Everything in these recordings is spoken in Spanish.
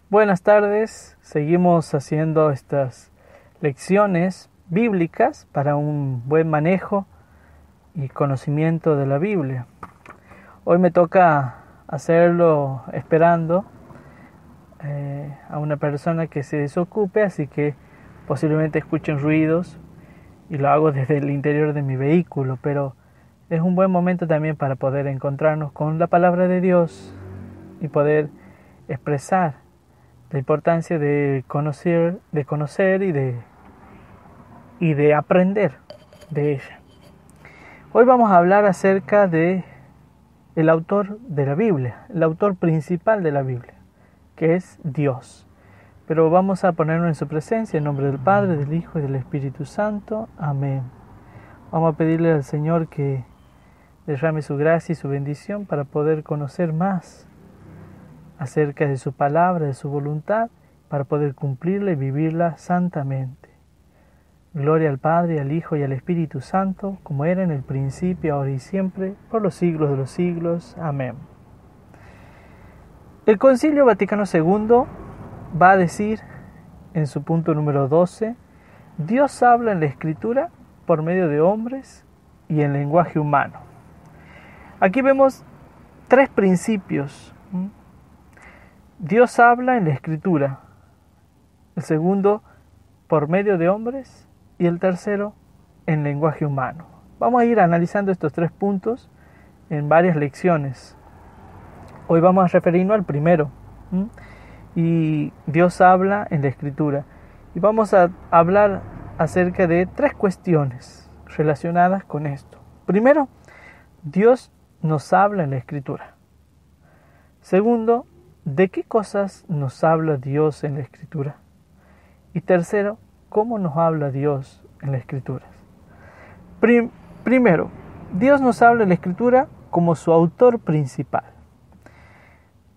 Buenas tardes, seguimos haciendo estas lecciones bíblicas para un buen manejo y conocimiento de la Biblia. Hoy me toca hacerlo esperando a una persona que se desocupe, así que posiblemente escuchen ruidos y lo hago desde el interior de mi vehículo, pero es un buen momento también para poder encontrarnos con la palabra de Dios y poder expresar la importancia de conocer y de aprender de ella. Hoy vamos a hablar acerca de el autor de la Biblia, el autor principal de la Biblia, que es Dios. Pero vamos a ponernos en su presencia, en nombre del Padre, del Hijo y del Espíritu Santo. Amén. Vamos a pedirle al Señor que derrame su gracia y su bendición para poder conocer más acerca de su palabra, de su voluntad, para poder cumplirla y vivirla santamente. Gloria al Padre, al Hijo y al Espíritu Santo, como era en el principio, ahora y siempre, por los siglos de los siglos. Amén. El Concilio Vaticano II va a decir, en su punto número 12, Dios habla en la Escritura por medio de hombres y en lenguaje humano. Aquí vemos tres principios. Dios habla en la Escritura, el segundo por medio de hombres y el tercero en lenguaje humano. Vamos a ir analizando estos tres puntos en varias lecciones. Hoy vamos a referirnos al primero, y Dios habla en la Escritura. Y vamos a hablar acerca de tres cuestiones relacionadas con esto. Primero, Dios nos habla en la Escritura. Segundo, ¿de qué cosas nos habla Dios en la Escritura? Y tercero, ¿cómo nos habla Dios en la Escritura? Primero, Dios nos habla en la Escritura como su autor principal.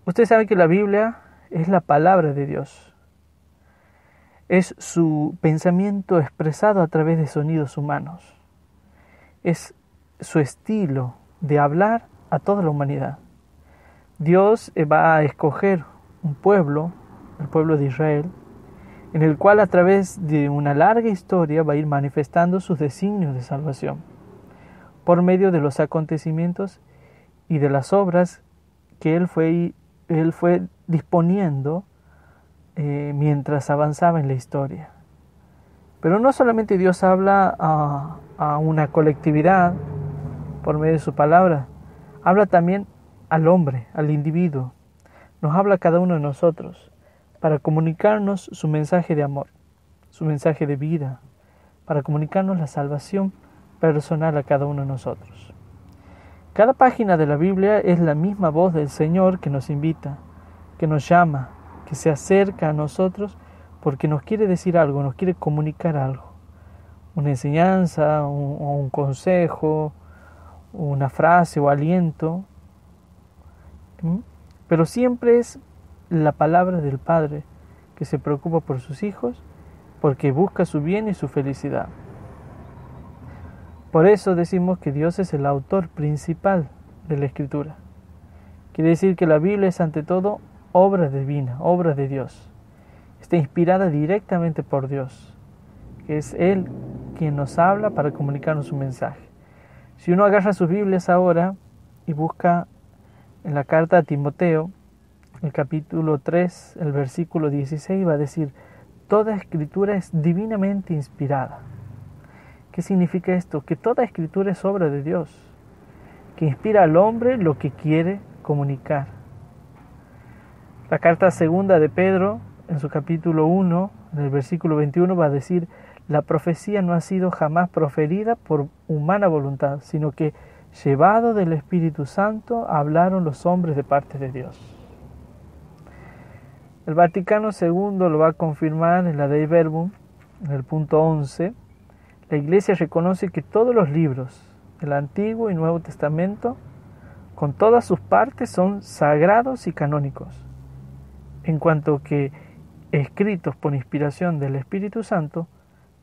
Ustedes saben que la Biblia es la palabra de Dios. Es su pensamiento expresado a través de sonidos humanos. Es su estilo de hablar a toda la humanidad. Dios va a escoger un pueblo, el pueblo de Israel, en el cual a través de una larga historia va a ir manifestando sus designios de salvación, por medio de los acontecimientos y de las obras que Él fue disponiendo mientras avanzaba en la historia. Pero no solamente Dios habla a una colectividad por medio de su palabra, habla también al hombre, al individuo. Nos habla a cada uno de nosotros para comunicarnos su mensaje de amor, su mensaje de vida, para comunicarnos la salvación personal a cada uno de nosotros. Cada página de la Biblia es la misma voz del Señor que nos invita, que nos llama, que se acerca a nosotros porque nos quiere decir algo, nos quiere comunicar algo. Una enseñanza, un consejo, una frase o aliento. Pero siempre es la palabra del Padre que se preocupa por sus hijos, porque busca su bien y su felicidad. Por eso decimos que Dios es el autor principal de la Escritura. Quiere decir que la Biblia es ante todo obra divina, obra de Dios. Está inspirada directamente por Dios, que es Él quien nos habla para comunicarnos su mensaje. Si uno agarra sus Biblias ahora y busca en la carta a Timoteo, el capítulo 3, el versículo 16, va a decir: toda escritura es divinamente inspirada. ¿Qué significa esto? Que toda escritura es obra de Dios, que inspira al hombre lo que quiere comunicar. La carta segunda de Pedro, en su capítulo 1, en el versículo 21, va a decir: la profecía no ha sido jamás proferida por humana voluntad, sino que llevado del Espíritu Santo, hablaron los hombres de parte de Dios. El Vaticano II lo va a confirmar en la Dei Verbum, en el punto 11. La Iglesia reconoce que todos los libros del Antiguo y Nuevo Testamento, con todas sus partes, son sagrados y canónicos, en cuanto que escritos por inspiración del Espíritu Santo,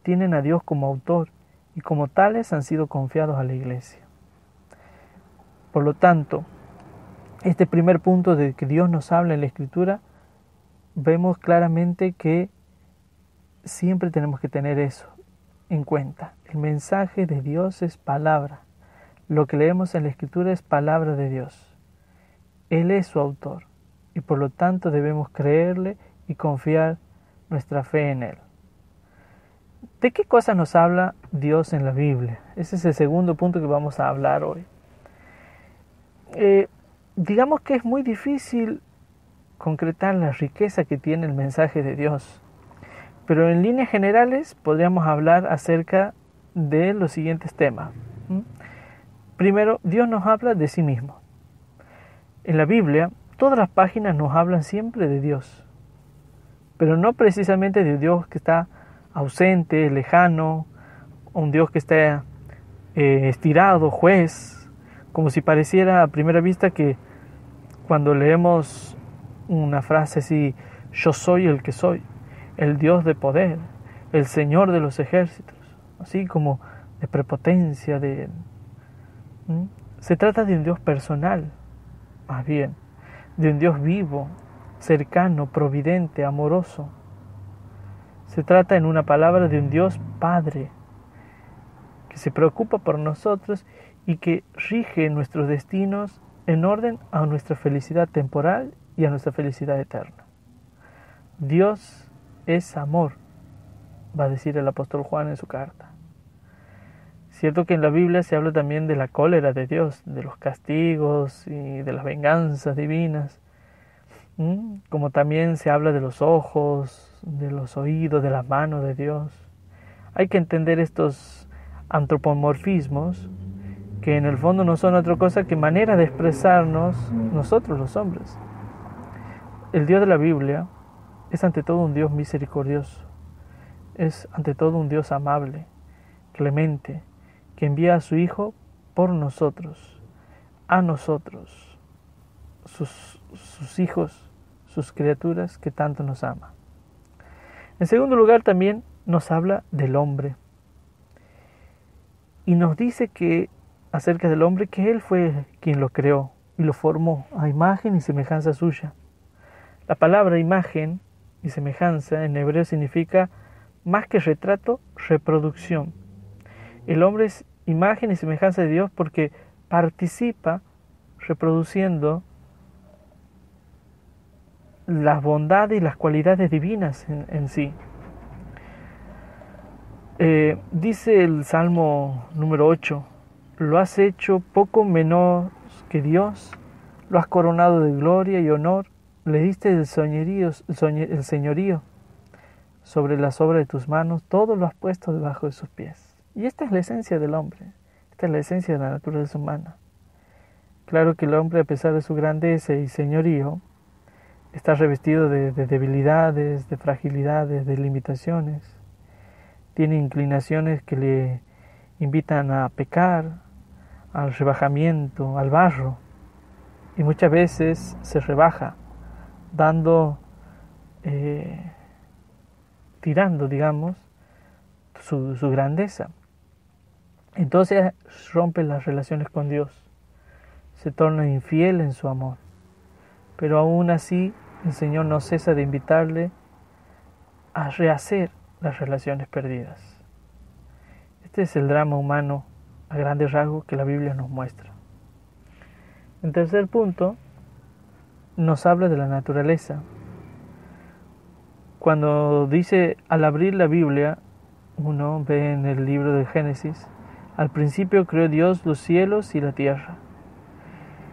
tienen a Dios como autor y como tales han sido confiados a la Iglesia. Por lo tanto, este primer punto de que Dios nos habla en la Escritura vemos claramente que siempre tenemos que tener eso en cuenta. El mensaje de Dios es palabra. Lo que leemos en la Escritura es palabra de Dios. Él es su autor y por lo tanto debemos creerle y confiar nuestra fe en Él. ¿De qué cosas nos habla Dios en la Biblia? Ese es el segundo punto que vamos a hablar hoy. Digamos que es muy difícil concretar la riqueza que tiene el mensaje de Dios, pero en líneas generales podríamos hablar acerca de los siguientes temas. Primero, Dios nos habla de sí mismo. En la Biblia, todas las páginas nos hablan siempre de Dios, pero no precisamente de Dios que está ausente, lejano, un Dios que está estirado, juez, como si pareciera a primera vista que cuando leemos una frase así, yo soy el que soy, el Dios de poder, el Señor de los ejércitos, así como de prepotencia, se trata de un Dios personal, más bien, de un Dios vivo, cercano, providente, amoroso. Se trata, en una palabra, de un Dios Padre, que se preocupa por nosotros y que rige nuestros destinos en orden a nuestra felicidad temporal y a nuestra felicidad eterna. Dios es amor, va a decir el apóstol Juan en su carta. Cierto que en la Biblia se habla también de la cólera de Dios, de los castigos y de las venganzas divinas, como también se habla de los ojos, de los oídos, de las manos de Dios. Hay que entender estos antropomorfismos que en el fondo no son otra cosa que manera de expresarnos nosotros los hombres. El Dios de la Biblia es ante todo un Dios misericordioso, es ante todo un Dios amable, clemente, que envía a su Hijo por nosotros, a nosotros, sus hijos, sus criaturas que tanto nos ama. En segundo lugar, también nos habla del hombre y nos dice que acerca del hombre que Él fue quien lo creó y lo formó a imagen y semejanza suya. La palabra imagen y semejanza en hebreo significa más que retrato, reproducción. El hombre es imagen y semejanza de Dios porque participa reproduciendo las bondades y las cualidades divinas en sí. Dice el Salmo número 8, lo has hecho poco menos que Dios, lo has coronado de gloria y honor, le diste el señorío sobre las obras de tus manos, todo lo has puesto debajo de sus pies. Y esta es la esencia del hombre, esta es la esencia de la naturaleza humana. Claro que el hombre, a pesar de su grandeza y señorío, está revestido de debilidades, de fragilidades, de limitaciones. Tiene inclinaciones que le invitan a pecar, al rebajamiento, al barro. Y muchas veces se rebaja, tirando, digamos, su grandeza. Entonces rompe las relaciones con Dios, se torna infiel en su amor. Pero aún así el Señor no cesa de invitarle a rehacer las relaciones perdidas. Este es el drama humano a grandes rasgos que la Biblia nos muestra. En tercer punto, nos habla de la naturaleza. Cuando dice, al abrir la Biblia, uno ve en el libro de Génesis, al principio creó Dios los cielos y la tierra.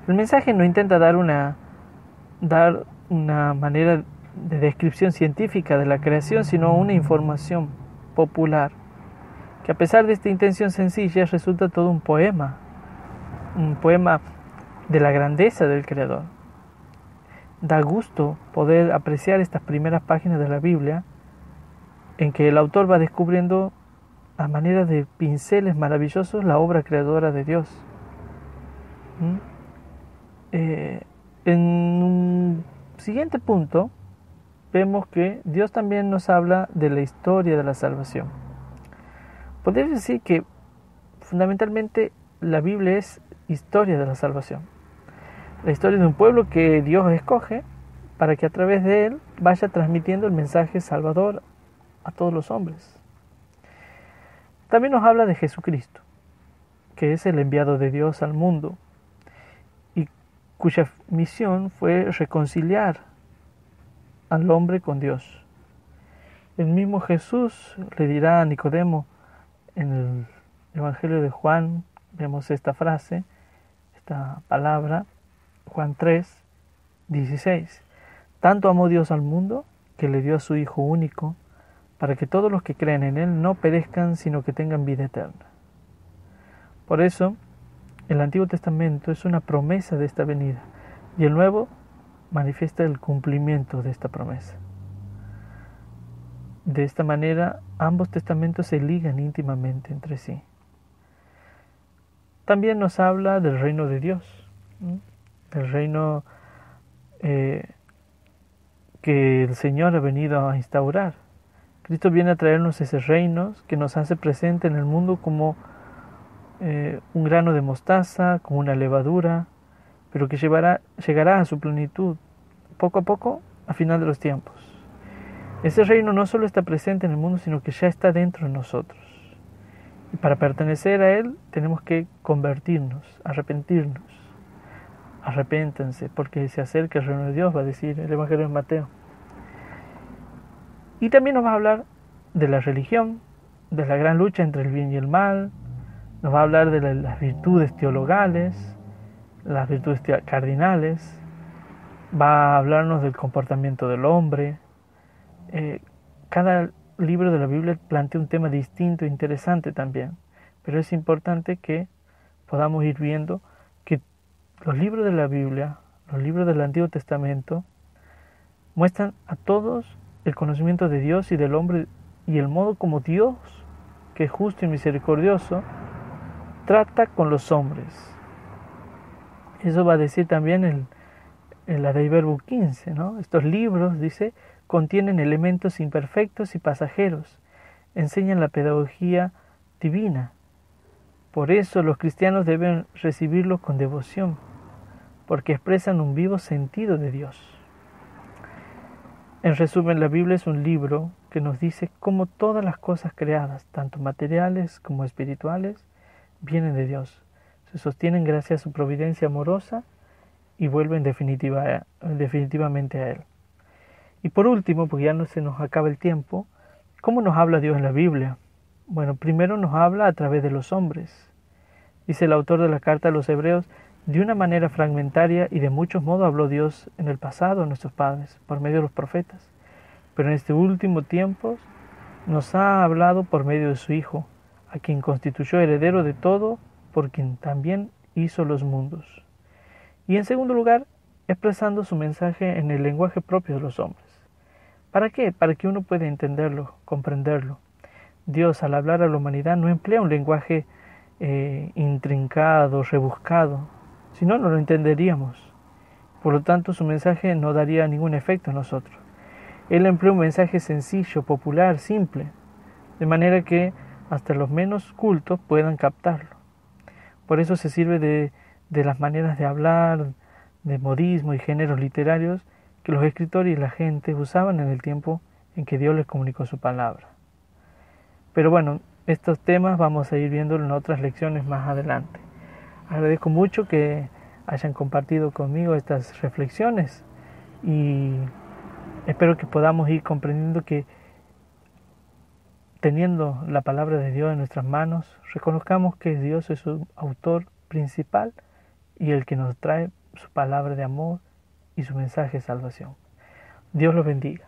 El mensaje no intenta dar una manera de descripción científica de la creación, sino una información popular, que a pesar de esta intención sencilla resulta todo un poema de la grandeza del Creador. Da gusto poder apreciar estas primeras páginas de la Biblia en que el autor va descubriendo a manera de pinceles maravillosos la obra creadora de Dios. En un siguiente punto vemos que Dios también nos habla de la historia de la salvación. Podemos decir que fundamentalmente la Biblia es historia de la salvación. La historia de un pueblo que Dios escoge para que a través de él vaya transmitiendo el mensaje salvador a todos los hombres. También nos habla de Jesucristo, que es el enviado de Dios al mundo y cuya misión fue reconciliar al hombre con Dios. El mismo Jesús le dirá a Nicodemo en el Evangelio de Juan, vemos esta frase, esta palabra, Juan 3, 16. Tanto amó Dios al mundo que le dio a su Hijo único, para que todos los que creen en Él no perezcan, sino que tengan vida eterna. Por eso, el Antiguo Testamento es una promesa de esta venida, y el Nuevo manifiesta el cumplimiento de esta promesa. De esta manera, ambos testamentos se ligan íntimamente entre sí. También nos habla del reino de Dios, del reino que el Señor ha venido a instaurar. Cristo viene a traernos ese reino que nos hace presente en el mundo como un grano de mostaza, como una levadura, pero que llegará a su plenitud poco a poco a final de los tiempos. Ese reino no solo está presente en el mundo, sino que ya está dentro de nosotros. Y para pertenecer a él tenemos que convertirnos, arrepentirnos. Arrepéntense, porque se acerca el reino de Dios, va a decir el Evangelio de Mateo. Y también nos va a hablar de la religión, de la gran lucha entre el bien y el mal, nos va a hablar de las virtudes teologales, las virtudes cardinales, va a hablarnos del comportamiento del hombre. Cada libro de la Biblia plantea un tema distinto e interesante también, pero es importante que podamos ir viendo que los libros de la Biblia, los libros del Antiguo Testamento, muestran a todos el conocimiento de Dios y del hombre y el modo como Dios, que es justo y misericordioso, trata con los hombres. Eso va a decir también el Adeiberbo 15, ¿no? Estos libros, dice, contienen elementos imperfectos y pasajeros, enseñan la pedagogía divina. Por eso los cristianos deben recibirlos con devoción, porque expresan un vivo sentido de Dios. En resumen, la Biblia es un libro que nos dice cómo todas las cosas creadas, tanto materiales como espirituales, vienen de Dios, se sostienen gracias a su providencia amorosa y vuelven definitivamente a Él. Y por último, porque ya no se nos acaba el tiempo, ¿cómo nos habla Dios en la Biblia? Bueno, primero nos habla a través de los hombres. Dice el autor de la carta a los Hebreos, de una manera fragmentaria y de muchos modos habló Dios en el pasado a nuestros padres, por medio de los profetas. Pero en este último tiempo nos ha hablado por medio de su Hijo, a quien constituyó heredero de todo, por quien también hizo los mundos. Y en segundo lugar, expresando su mensaje en el lenguaje propio de los hombres. ¿Para qué? Para que uno pueda entenderlo, comprenderlo. Dios, al hablar a la humanidad, no emplea un lenguaje intrincado, rebuscado, si no, no lo entenderíamos. Por lo tanto, su mensaje no daría ningún efecto en nosotros. Él emplea un mensaje sencillo, popular, simple, de manera que hasta los menos cultos puedan captarlo. Por eso se sirve de las maneras de hablar, de modismo y géneros literarios que los escritores y la gente usaban en el tiempo en que Dios les comunicó su palabra. Pero bueno, estos temas vamos a ir viéndolo en otras lecciones más adelante. Agradezco mucho que hayan compartido conmigo estas reflexiones y espero que podamos ir comprendiendo que teniendo la palabra de Dios en nuestras manos, reconozcamos que Dios es su autor principal y el que nos trae su palabra de amor y su mensaje de salvación. Dios los bendiga.